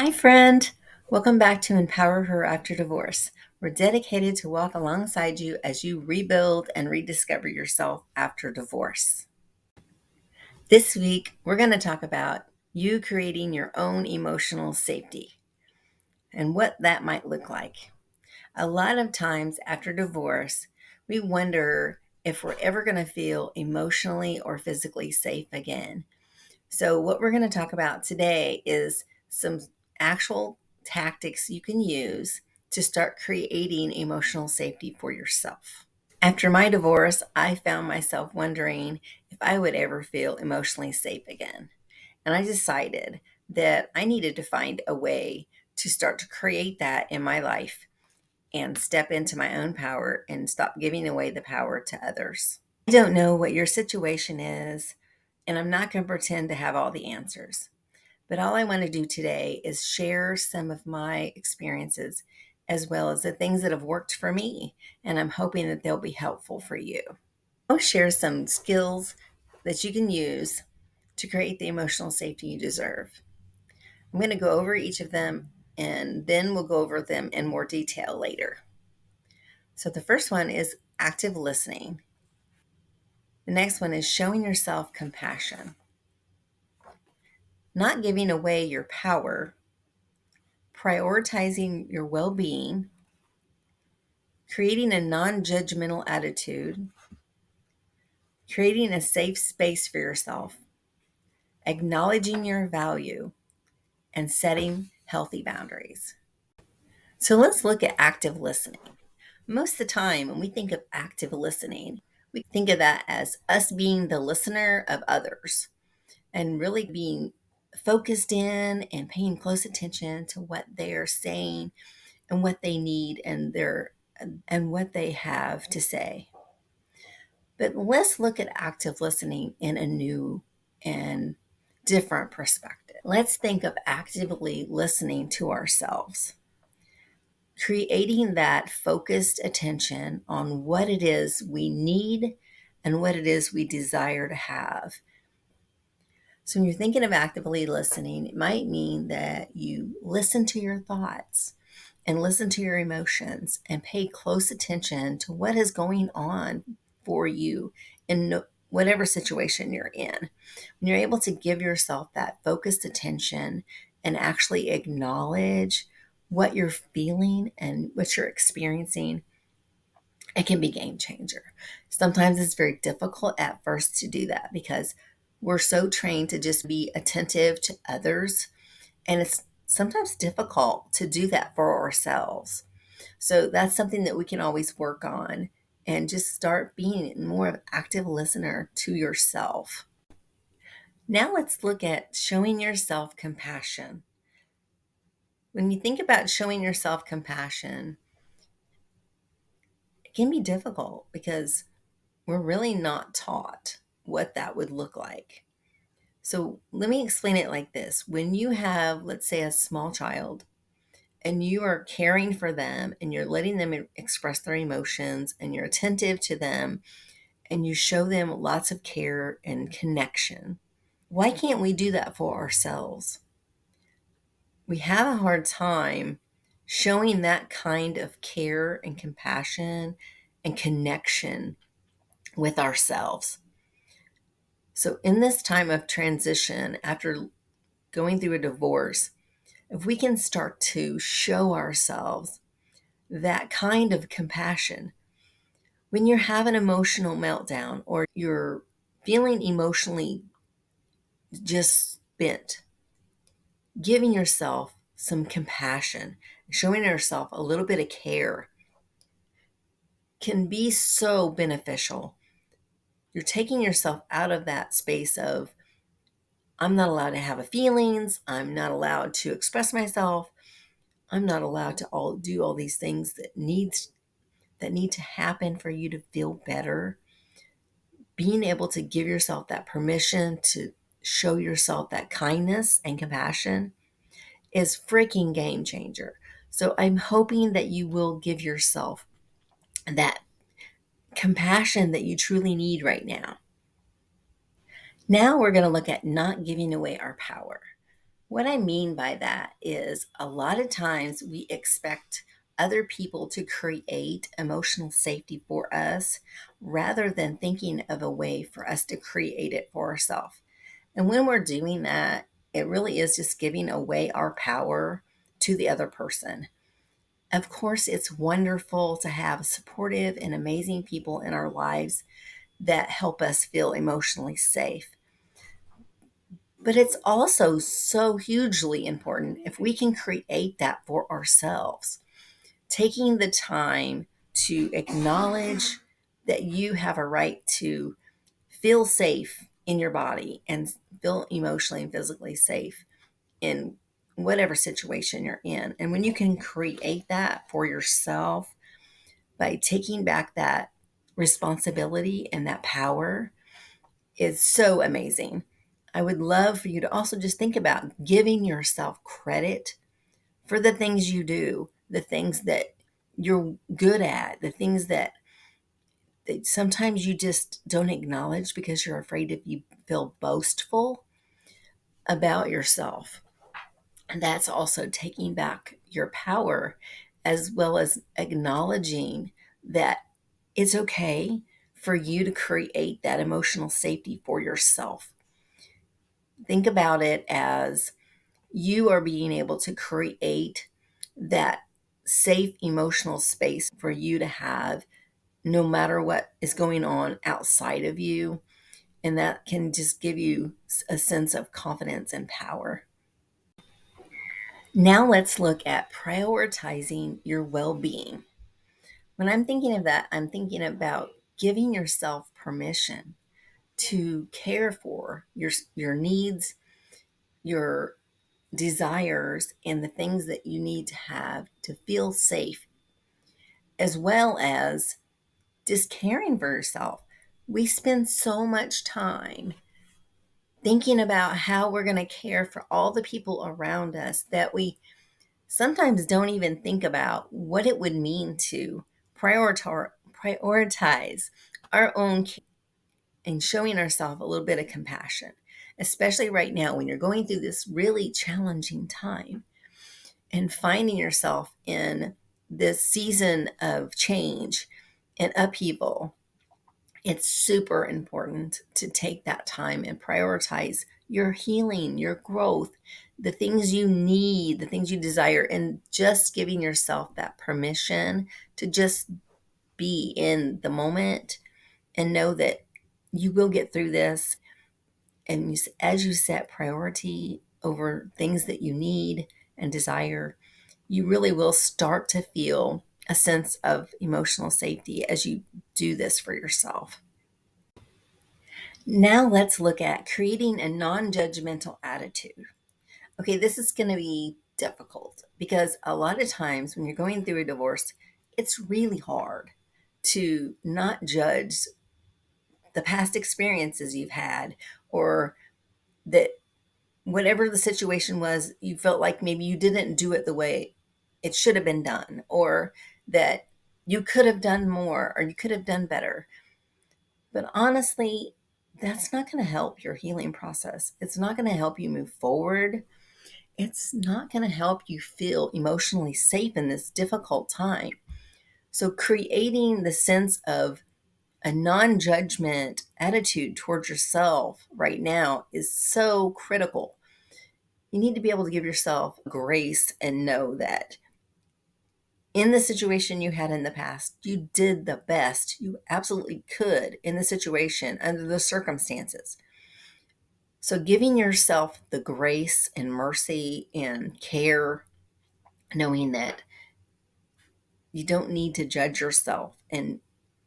Hi, friend. Welcome back to EmpowerHer After Divorce. We're dedicated to walk alongside you as you rebuild and rediscover yourself after divorce. This week, we're going to talk about you creating your own emotional safety and what that might look like. A lot of times after divorce, we wonder if we're ever going to feel emotionally or physically safe again. So, what we're going to talk about today is some actual tactics you can use to start creating emotional safety for yourself. After my divorce, I found myself wondering if I would ever feel emotionally safe again. And I decided that I needed to find a way to start to create that in my life and step into my own power and stop giving away the power to others. I don't know what your situation is, and I'm not going to pretend to have all the answers. But all I want to do today is share some of my experiences as well as the things that have worked for me. And I'm hoping that they'll be helpful for you. I'll share some skills that you can use to create the emotional safety you deserve. I'm going to go over each of them and then we'll go over them in more detail later. So the first one is active listening. The next one is showing yourself compassion. Not giving away your power, prioritizing your well being, creating a non judgmental attitude, creating a safe space for yourself, acknowledging your value, and setting healthy boundaries. So let's look at active listening. Most of the time, when we think of active listening, we think of that as us being the listener of others and really being focused in and paying close attention to what they're saying and what they need and what they have to say. But let's look at active listening in a new and different perspective. Let's think of actively listening to ourselves, creating that focused attention on what it is we need and what it is we desire to have. So, when you're thinking of actively listening, it might mean that you listen to your thoughts and listen to your emotions and pay close attention to what is going on for you in whatever situation you're in. When you're able to give yourself that focused attention and actually acknowledge what you're feeling and what you're experiencing, it can be a game changer. Sometimes it's very difficult at first to do that because we're so trained to just be attentive to others, and it's sometimes difficult to do that for ourselves. So that's something that we can always work on and just start being more of an active listener to yourself. Now let's look at showing yourself compassion. When you think about showing yourself compassion, it can be difficult because we're really not taught what that would look like. So let me explain it like this. When you have, let's say, a small child and you are caring for them and you're letting them express their emotions and you're attentive to them and you show them lots of care and connection, why can't we do that for ourselves? We have a hard time showing that kind of care and compassion and connection with ourselves. So, in this time of transition, after going through a divorce, if we can start to show ourselves that kind of compassion, when you have an emotional meltdown or you're feeling emotionally just spent, giving yourself some compassion, showing yourself a little bit of care can be so beneficial. You're taking yourself out of that space of, I'm not allowed to have feelings, I'm not allowed to express myself, I'm not allowed to do all these things that need to happen for you to feel better. Being able to give yourself that permission to show yourself that kindness and compassion is freaking game changer. So I'm hoping that you will give yourself that compassion that you truly need right now. Now we're going to look at not giving away our power. What I mean by that is a lot of times we expect other people to create emotional safety for us rather than thinking of a way for us to create it for ourselves. And when we're doing that, it really is just giving away our power to the other person. Of course, it's wonderful to have supportive and amazing people in our lives that help us feel emotionally safe. But it's also so hugely important if we can create that for ourselves. Taking the time to acknowledge that you have a right to feel safe in your body and feel emotionally and physically safe in whatever situation you're in. And when you can create that for yourself by taking back that responsibility and that power, is so amazing. I would love for you to also just think about giving yourself credit for the things you do, the things that you're good at, the things that sometimes you just don't acknowledge because you're afraid if you feel boastful about yourself. And that's also taking back your power, as well as acknowledging that it's okay for you to create that emotional safety for yourself. Think about it as you are being able to create that safe emotional space for you to have no matter what is going on outside of you. And that can just give you a sense of confidence and power. Now let's look at prioritizing your well being. When I'm thinking of that, I'm thinking about giving yourself permission to care for your needs, your desires, and the things that you need to have to feel safe, as well as just caring for yourself. We spend so much time thinking about how we're going to care for all the people around us that we sometimes don't even think about what it would mean to prioritize our own care and showing ourselves a little bit of compassion, especially right now when you're going through this really challenging time and finding yourself in this season of change and upheaval. It's super important to take that time and prioritize your healing, your growth, the things you need, the things you desire, and just giving yourself that permission to just be in the moment and know that you will get through this. And as you set priority over things that you need and desire, you really will start to feel a sense of emotional safety as you do this for yourself. Now let's look at creating a non-judgmental attitude. Okay, this is going to be difficult because a lot of times when you're going through a divorce, it's really hard to not judge the past experiences you've had, or that whatever the situation was, you felt like maybe you didn't do it the way it should have been done, or that you could have done more or you could have done better. But honestly, that's not going to help your healing process. It's not going to help you move forward. It's not going to help you feel emotionally safe in this difficult time. So, creating the sense of a non judgment attitude towards yourself right now is so critical. You need to be able to give yourself grace and know that in the situation you had in the past, you did the best you absolutely could in the situation under the circumstances. So, giving yourself the grace and mercy and care, knowing that you don't need to judge yourself and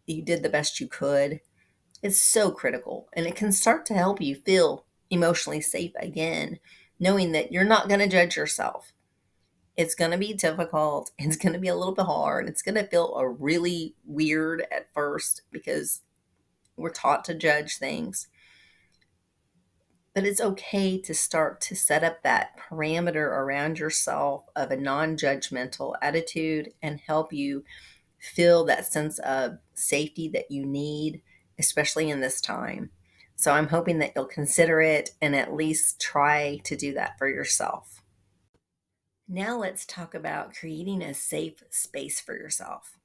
you did the best you could, is so critical. And it can start to help you feel emotionally safe again, knowing that you're not going to judge yourself. It's going to be difficult. It's going to be a little bit hard. It's going to feel a really weird at first because we're taught to judge things. But it's okay to start to set up that parameter around yourself of a non-judgmental attitude and help you feel that sense of safety that you need, especially in this time. So I'm hoping that you'll consider it and at least try to do that for yourself. Now let's talk about creating a safe space for yourself,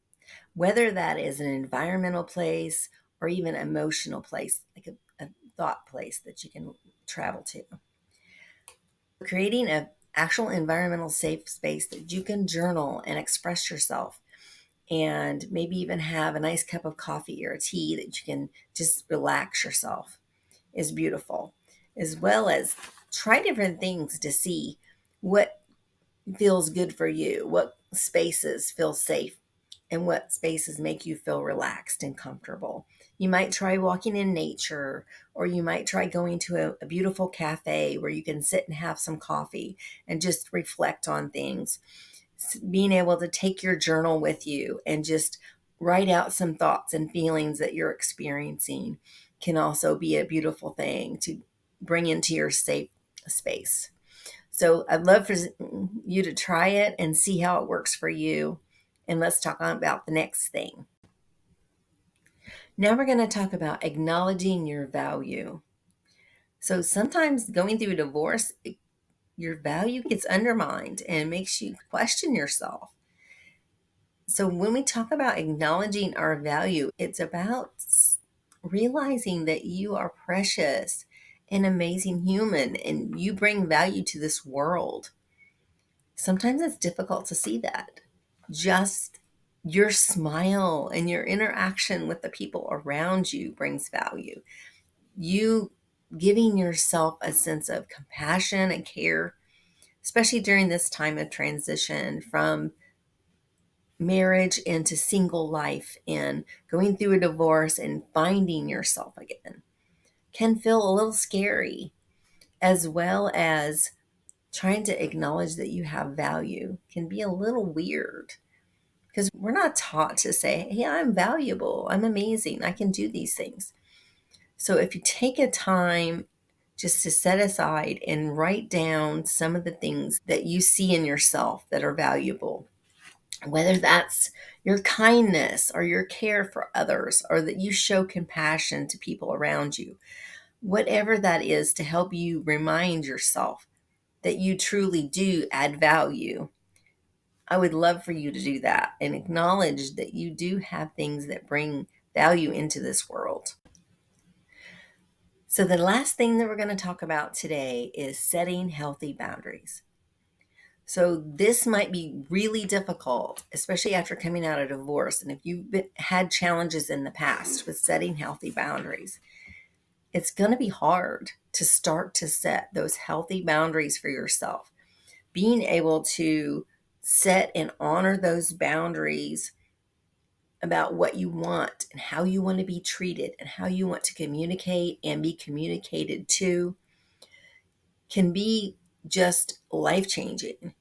whether that is an environmental place or even emotional place, like a thought place that you can travel to. Creating an actual environmental safe space that you can journal and express yourself and maybe even have a nice cup of coffee or a tea that you can just relax yourself is beautiful, as well as try different things to see what feels good for you, what spaces feel safe, and what spaces make you feel relaxed and comfortable. You might try walking in nature, or you might try going to a beautiful cafe where you can sit and have some coffee and just reflect on things. Being able to take your journal with you and just write out some thoughts and feelings that you're experiencing can also be a beautiful thing to bring into your safe space. So I'd love for you to try it and see how it works for you. And let's talk about the next thing. Now we're going to talk about acknowledging your value. So sometimes going through a divorce, your value gets undermined and makes you question yourself. So when we talk about acknowledging our value, it's about realizing that you are precious and amazing human and you bring value to this world. Sometimes it's difficult to see that. Just your smile and your interaction with the people around you brings value. You giving yourself a sense of compassion and care, especially during this time of transition from marriage into single life and going through a divorce and finding yourself again, can feel a little scary, as well as trying to acknowledge that you have value can be a little weird because we're not taught to say, hey, I'm valuable, I'm amazing, I can do these things. So if you take a time just to set aside and write down some of the things that you see in yourself that are valuable, whether that's your kindness or your care for others, or that you show compassion to people around you, whatever that is, to help you remind yourself that you truly do add value. I would love for you to do that and acknowledge that you do have things that bring value into this world. So, the last thing that we're going to talk about today is setting healthy boundaries. So, this might be really difficult, especially after coming out of divorce. And if you've had challenges in the past with setting healthy boundaries, it's going to be hard to start to set those healthy boundaries for yourself. Being able to set and honor those boundaries about what you want and how you want to be treated and how you want to communicate and be communicated to can be just life-changing.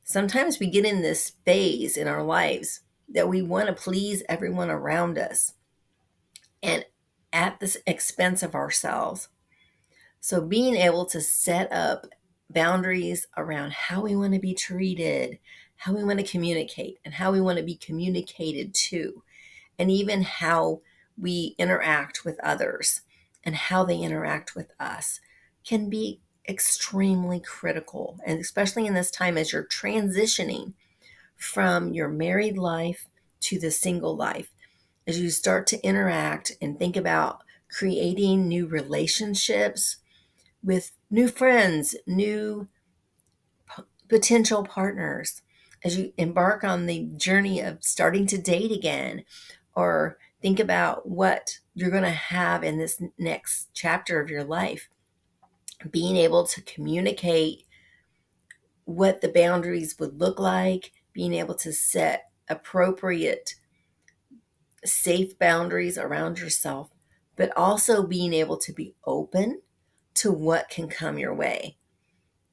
Sometimes we get in this phase in our lives that we want to please everyone around us and at the expense of ourselves. So being able to set up boundaries around how we want to be treated, how we want to communicate, and how we want to be communicated to, and even how we interact with others and how they interact with us can be extremely critical. And especially in this time as you're transitioning from your married life to the single life, as you start to interact and think about creating new relationships with new friends, new potential partners, as you embark on the journey of starting to date again, or think about what you're going to have in this next chapter of your life, being able to communicate what the boundaries would look like, being able to set appropriate, safe boundaries around yourself, but also being able to be open to what can come your way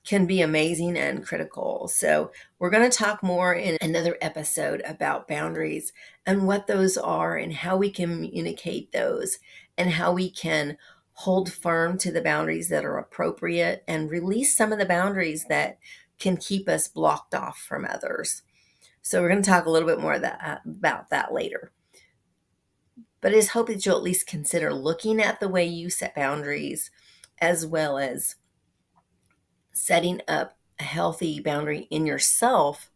can be amazing and critical. So we're going to talk more in another episode about boundaries and what those are and how we communicate those and how we can hold firm to the boundaries that are appropriate and release some of the boundaries that can keep us blocked off from others. So we're going to talk a little bit more about that later. But I just hope that you'll at least consider looking at the way you set boundaries, as well as setting up a healthy boundary in yourself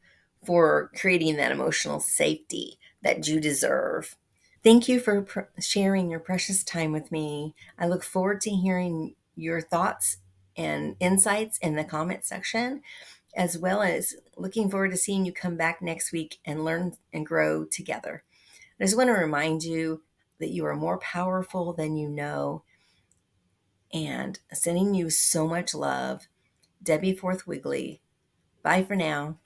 for creating that emotional safety that you deserve. Thank you for sharing your precious time with me. I look forward to hearing your thoughts and insights in the comment section, as well as looking forward to seeing you come back next week and learn and grow together. I just want to remind you that you are more powerful than you know, and sending you so much love. Debbie Forth Wigley. Bye for now.